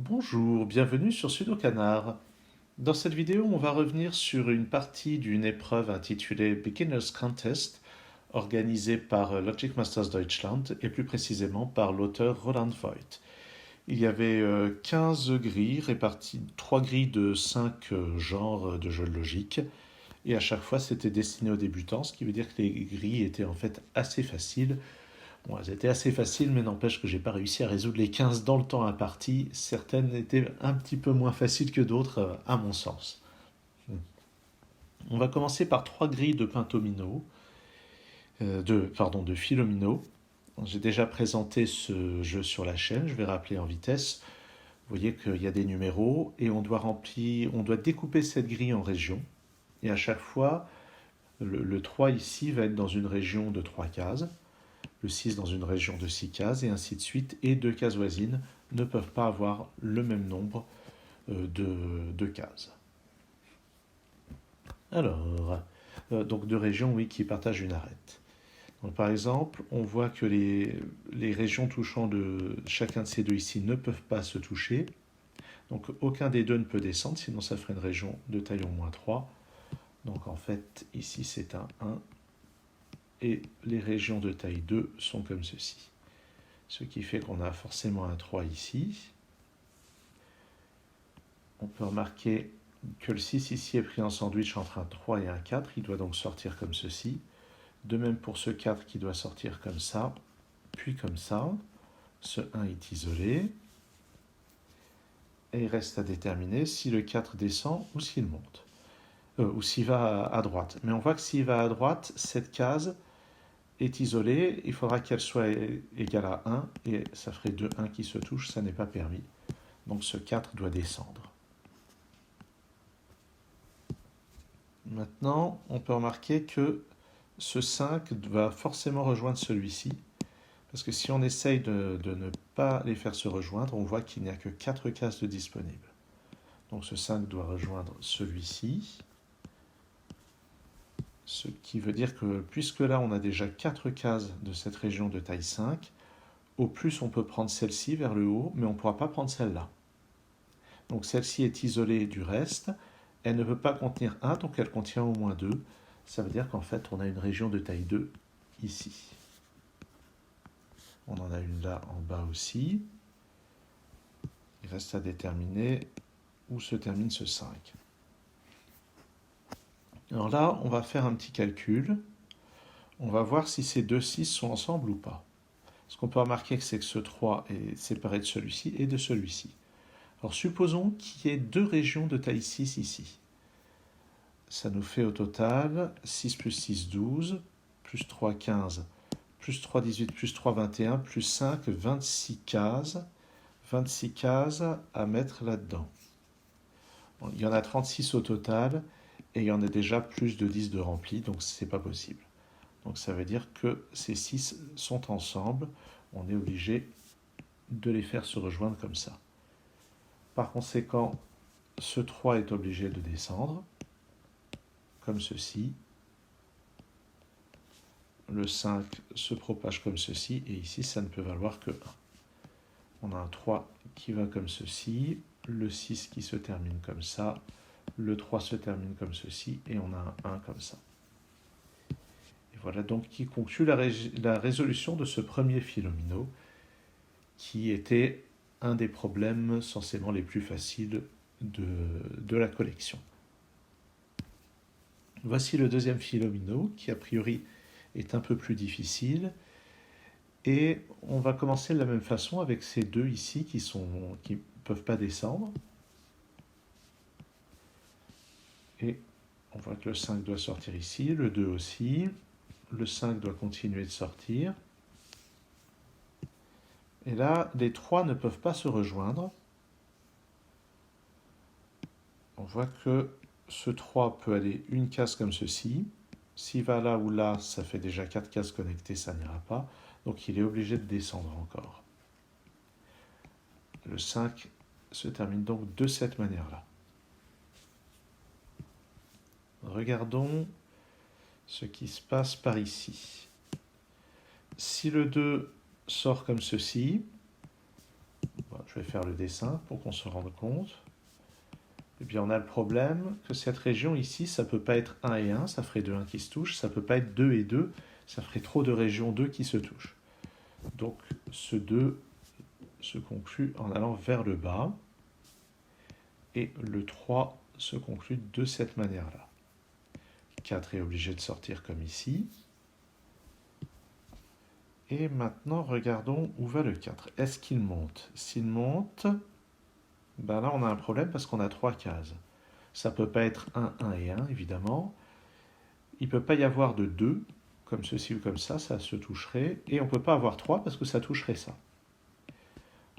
Bonjour, bienvenue sur Sudokanar. Dans cette vidéo, on va revenir sur une partie d'une épreuve intitulée Beginners Contest, organisée par Logic Masters Deutschland et plus précisément par l'auteur Roland Voigt. Il y avait 15 grilles réparties, 3 grilles de 5 genres de jeux de logique, et à chaque fois c'était destiné aux débutants, ce qui veut dire que les grilles étaient en fait assez faciles. Bon, elles étaient assez faciles, mais n'empêche que j'ai pas réussi à résoudre les 15 dans le temps imparti. Certaines étaient un petit peu moins faciles que d'autres, à mon sens. On va commencer par 3 grilles de Pentomino, de Philomino. J'ai déjà présenté ce jeu sur la chaîne, je vais rappeler en vitesse. Vous voyez qu'il y a des numéros et on doit découper cette grille en régions. Et à chaque fois, le 3 ici va être dans une région de 3 cases, le 6 dans une région de 6 cases, et ainsi de suite. Et deux cases voisines ne peuvent pas avoir le même nombre de cases. Alors, donc deux régions, oui, qui partagent une arête. Donc, par exemple, on voit que les régions touchant chacun de ces deux ici ne peuvent pas se toucher. Donc aucun des deux ne peut descendre, sinon ça ferait une région de taille au moins 3. Donc en fait, ici c'est un 1. Et les régions de taille 2 sont comme ceci. Ce qui fait qu'on a forcément un 3 ici. On peut remarquer que le 6 ici est pris en sandwich entre un 3 et un 4. Il doit donc sortir comme ceci. De même pour ce 4 qui doit sortir comme ça, puis comme ça. Ce 1 est isolé. Et il reste à déterminer si le 4 descend ou s'il monte. Ou s'il va à droite. Mais on voit que s'il va à droite, cette case est isolée. Il faudra qu'elle soit égale à 1. Et ça ferait 2 1 qui se touchent. Ça n'est pas permis. Donc ce 4 doit descendre. Maintenant, on peut remarquer que ce 5 va forcément rejoindre celui-ci. Parce que si on essaye de ne pas les faire se rejoindre, on voit qu'il n'y a que 4 cases de disponibles. Donc ce 5 doit rejoindre celui-ci. Ce qui veut dire que puisque là on a déjà 4 cases de cette région de taille 5, au plus on peut prendre celle-ci vers le haut, mais on ne pourra pas prendre celle-là. Donc celle-ci est isolée du reste. Elle ne peut pas contenir 1, donc elle contient au moins 2. Ça veut dire qu'en fait on a une région de taille 2 ici. On en a une là en bas aussi. Il reste à déterminer où se termine ce 5. Alors là, on va faire un petit calcul. On va voir si ces deux 6 sont ensemble ou pas. Ce qu'on peut remarquer, c'est que ce 3 est séparé de celui-ci et de celui-ci. Alors supposons qu'il y ait deux régions de taille 6 ici. Ça nous fait au total 6 plus 6, 12, plus 3, 15, plus 3, 18, plus 3, 21, plus 5, 26 cases. 26 cases à mettre là-dedans. Il y en a 36 au total, et il y en a déjà plus de 10 de remplis, donc ce n'est pas possible. Donc ça veut dire que ces 6 sont ensemble, on est obligé de les faire se rejoindre comme ça. Par conséquent, ce 3 est obligé de descendre, comme ceci. Le 5 se propage comme ceci, et ici ça ne peut valoir que 1. On a un 3 qui va comme ceci, le 6 qui se termine comme ça, le 3 se termine comme ceci, et on a un 1 comme ça. Et voilà donc qui conclut la résolution de ce premier Philomino, qui était un des problèmes censément les plus faciles de la collection. Voici le deuxième Philomino, qui a priori est un peu plus difficile. Et on va commencer de la même façon avec ces deux ici qui ne peuvent pas descendre. Et on voit que le 5 doit sortir ici, le 2 aussi. Le 5 doit continuer de sortir. Et là, les 3 ne peuvent pas se rejoindre. On voit que ce 3 peut aller une case comme ceci. S'il va là ou là, ça fait déjà 4 cases connectées, ça n'ira pas. Donc il est obligé de descendre encore. Le 5 se termine donc de cette manière-là. Regardons ce qui se passe par ici. Si le 2 sort comme ceci, je Je vais faire le dessin pour qu'on se rende compte. Eh bien, on a le problème que cette région ici, ça ne peut pas être 1 et 1, ça ferait 2, 1 qui se touchent. Ça ne peut pas être 2 et 2, ça ferait trop de régions 2 qui se touchent. Donc, ce 2 se conclut en allant vers le bas. Et le 3 se conclut de cette manière-là. 4 est obligé de sortir comme ici. Et maintenant, regardons où va le 4. Est-ce qu'il monte? S'il monte, ben là, on a un problème parce qu'on a 3 cases. Ça ne peut pas être 1, 1 et 1, évidemment. Il ne peut pas y avoir de 2, comme ceci ou comme ça se toucherait. Et on ne peut pas avoir 3 parce que ça toucherait ça.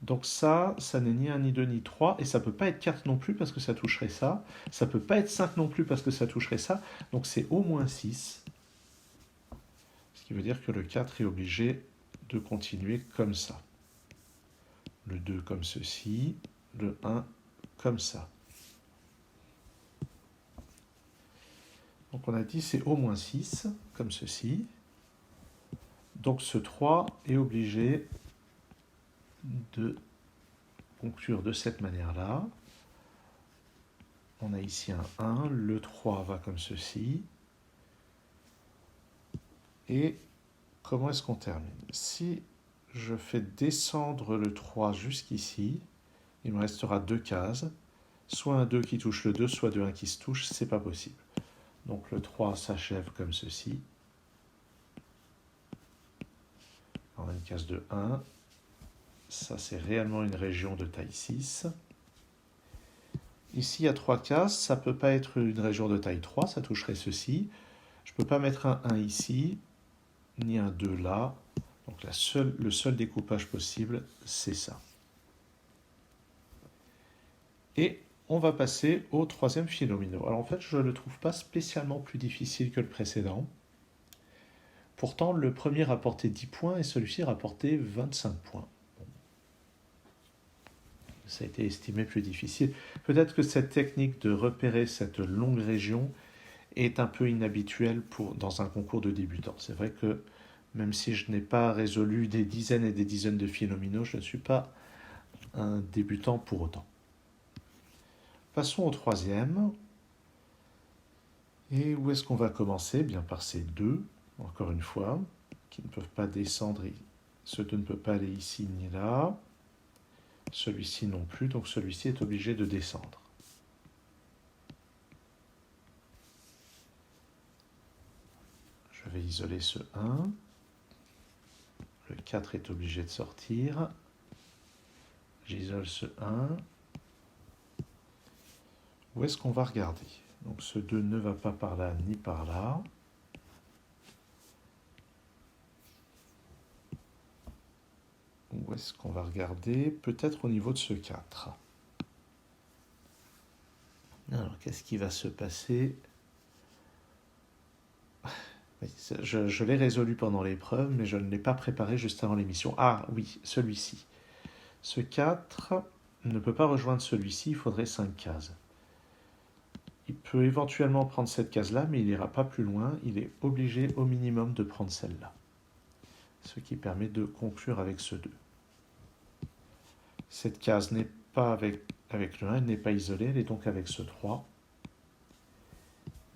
Donc ça n'est ni 1, ni 2, ni 3. Et ça ne peut pas être 4 non plus parce que ça toucherait ça. Ça ne peut pas être 5 non plus parce que ça toucherait ça. Donc c'est au moins 6. Ce qui veut dire que le 4 est obligé de continuer comme ça. Le 2 comme ceci, le 1 comme ça. Donc on a dit c'est au moins 6, comme ceci. Donc ce 3 est obligé de conclure de cette manière-là. On a ici un 1, le 3 va comme ceci. Et comment est-ce qu'on termine? Si je fais descendre le 3 jusqu'ici, il me restera 2 cases. Soit un 2 qui touche le 2, soit 2, 1 qui se touche, c'est pas possible. Donc le 3 s'achève comme ceci. On a une case de 1. Ça, c'est réellement une région de taille 6. Ici, il y a 3 cases. Ça ne peut pas être une région de taille 3. Ça toucherait ceci. Je ne peux pas mettre un 1 ici, ni un 2 là. Donc le seul découpage possible, c'est ça. Et on va passer au troisième philomino. Alors en fait, je ne le trouve pas spécialement plus difficile que le précédent. Pourtant, le premier rapportait 10 points et celui-ci rapportait 25 points. Ça a été estimé plus difficile. Peut-être que cette technique de repérer cette longue région est un peu inhabituelle dans un concours de débutants. C'est vrai que même si je n'ai pas résolu des dizaines et des dizaines de philomino, je ne suis pas un débutant pour autant. Passons au troisième. Et où est-ce qu'on va commencer? Bien par ces deux, encore une fois, qui ne peuvent pas descendre. Ce 2 ne peut pas aller ici ni là. Celui-ci non plus, donc celui-ci est obligé de descendre. Je vais isoler ce 1. Le 4 est obligé de sortir. J'isole ce 1. Où est-ce qu'on va regarder? Donc ce 2 ne va pas par là ni par là. Où est-ce qu'on va regarder? Peut-être au niveau de ce 4. Alors, qu'est-ce qui va se passer? Je l'ai résolu pendant l'épreuve, mais je ne l'ai pas préparé juste avant l'émission. Ah oui, celui-ci. Ce 4 ne peut pas rejoindre celui-ci, il faudrait 5 cases. Il peut éventuellement prendre cette case-là, mais il n'ira pas plus loin. Il est obligé au minimum de prendre celle-là. Ce qui permet de conclure avec ce 2. Cette case n'est pas avec le 1, elle n'est pas isolée, elle est donc avec ce 3.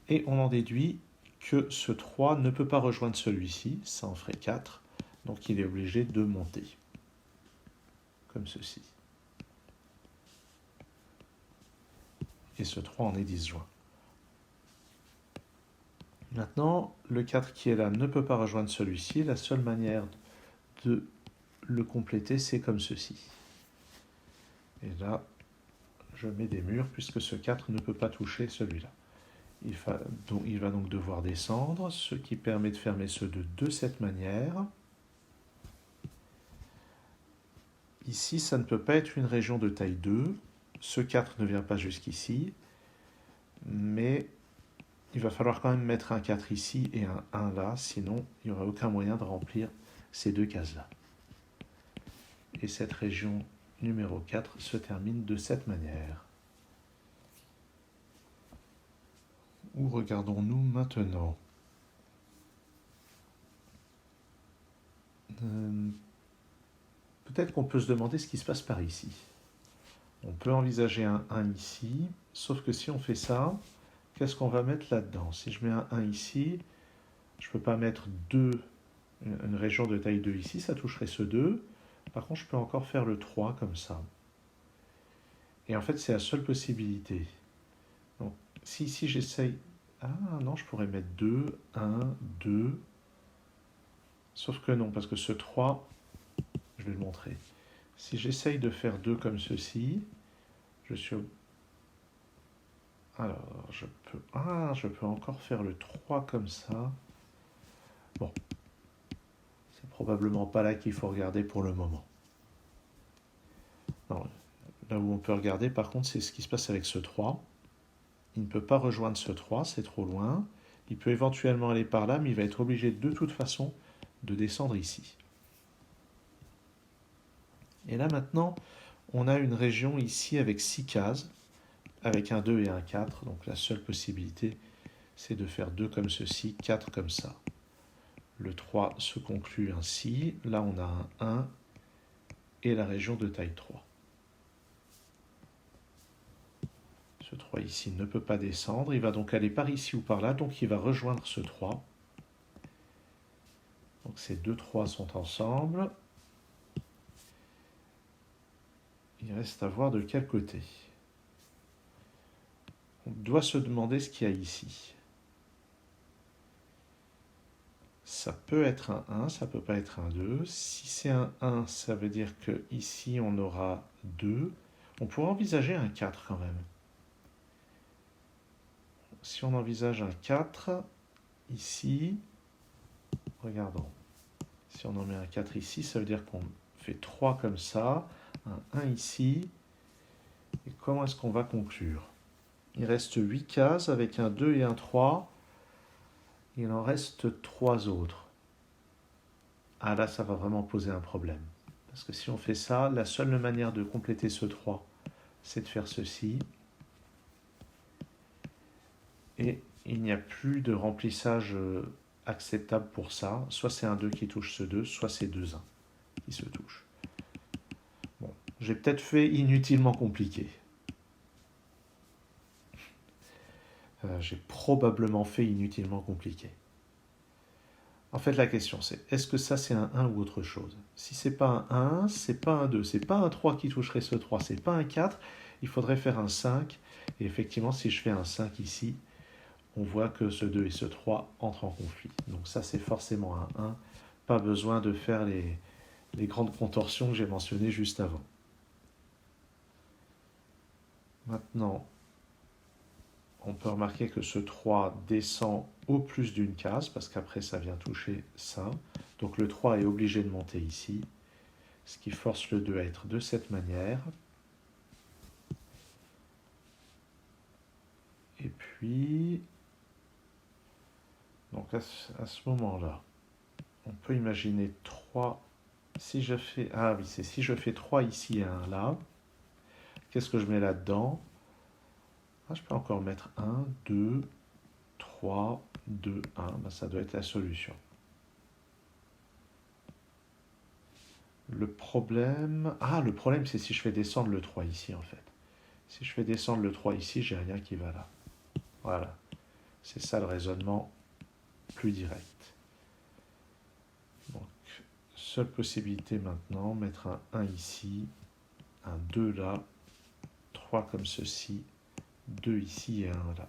Et on en déduit que ce 3 ne peut pas rejoindre celui-ci, ça en ferait 4, donc il est obligé de monter, comme ceci. Et ce 3 en est disjoint. Maintenant, le 4 qui est là ne peut pas rejoindre celui-ci, la seule manière de le compléter, c'est comme ceci. Et là, je mets des murs, puisque ce 4 ne peut pas toucher celui-là. Il va donc devoir descendre, ce qui permet de fermer ce 2 de cette manière. Ici, ça ne peut pas être une région de taille 2. Ce 4 ne vient pas jusqu'ici. Mais il va falloir quand même mettre un 4 ici et un 1 là, sinon il n'y aura aucun moyen de remplir ces deux cases-là. Et cette région numéro 4 se termine de cette manière. Où regardons-nous maintenant? Peut-être qu'on peut se demander ce qui se passe par ici. On peut envisager un 1 ici, sauf que si on fait ça, qu'est-ce qu'on va mettre là-dedans? Si je mets un 1 ici, je ne peux pas mettre une région de taille 2 ici, ça toucherait ce 2. Par contre, je peux encore faire le 3 comme ça. Et en fait, c'est la seule possibilité. Donc, si ici j'essaye... Ah non, je pourrais mettre 2, 1, 2. Sauf que non, parce que ce 3, je vais le montrer. Si j'essaye de faire 2 comme ceci, je suis... Alors, je peux encore faire le 3 comme ça. Bon, c'est probablement pas là qu'il faut regarder pour le moment. Non, là où on peut regarder, par contre, c'est ce qui se passe avec ce 3. Il ne peut pas rejoindre ce 3, c'est trop loin. Il peut éventuellement aller par là, mais il va être obligé de toute façon de descendre ici. Et là maintenant, on a une région ici avec 6 cases, avec un 2 et un 4. Donc la seule possibilité, c'est de faire 2 comme ceci, 4 comme ça. Le 3 se conclut ainsi. Là, on a un 1 et la région de taille 3. Ce 3 ici ne peut pas descendre. Il va donc aller par ici ou par là. Donc il va rejoindre ce 3. Donc ces deux 3 sont ensemble. Il reste à voir de quel côté. On doit se demander ce qu'il y a ici. Ça peut être un 1, ça ne peut pas être un 2. Si c'est un 1, ça veut dire qu'ici on aura 2. On pourrait envisager un 4 quand même. Si on envisage un 4, ici, regardons. Si on en met un 4 ici, ça veut dire qu'on fait 3 comme ça, un 1 ici. Et comment est-ce qu'on va conclure? Il reste 8 cases avec un 2 et un 3. Il en reste 3 autres. Ah là, ça va vraiment poser un problème. Parce que si on fait ça, la seule manière de compléter ce 3, c'est de faire ceci. Et il n'y a plus de remplissage acceptable pour ça. Soit c'est un 2 qui touche ce 2, soit c'est 2 1 qui se touchent. Bon, j'ai peut-être fait inutilement compliqué. J'ai probablement fait inutilement compliqué. En fait, la question c'est, est-ce que ça c'est un 1 ou autre chose? Si c'est pas un 1, c'est pas un 2, c'est pas un 3 qui toucherait ce 3, c'est pas un 4, il faudrait faire un 5. Et effectivement, si je fais un 5 ici, on voit que ce 2 et ce 3 entrent en conflit. Donc ça c'est forcément un 1. Pas besoin de faire les grandes contorsions que j'ai mentionnées juste avant. Maintenant, on peut remarquer que ce 3 descend au plus d'une case, parce qu'après ça vient toucher ça. Donc le 3 est obligé de monter ici, ce qui force le 2 à être de cette manière. Et puis, donc à ce moment-là, on peut imaginer 3. Si je fais, ah oui, c'est si je fais 3 ici et 1 là, qu'est-ce que je mets là-dedans? Je peux encore mettre 1, 2, 3, 2, 1. Ben, ça doit être la solution. Le problème c'est si je fais descendre le 3 ici en fait. Si je fais descendre le 3 ici, j'ai rien qui va là. Voilà. C'est ça le raisonnement plus direct. Donc, seule possibilité maintenant, mettre un 1 ici, un 2 là, 3 comme ceci, 2 ici et 1 là.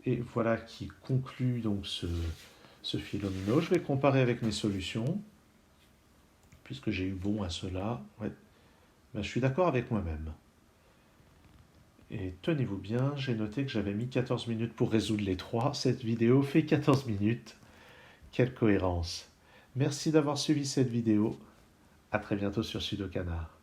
Et voilà qui conclut donc ce philomino. Je vais comparer avec mes solutions, puisque j'ai eu bon à cela. Ouais. Ben, je suis d'accord avec moi-même. Et tenez-vous bien, j'ai noté que j'avais mis 14 minutes pour résoudre les 3. Cette vidéo fait 14 minutes. Quelle cohérence. Merci d'avoir suivi cette vidéo. À très bientôt sur Sudokanar.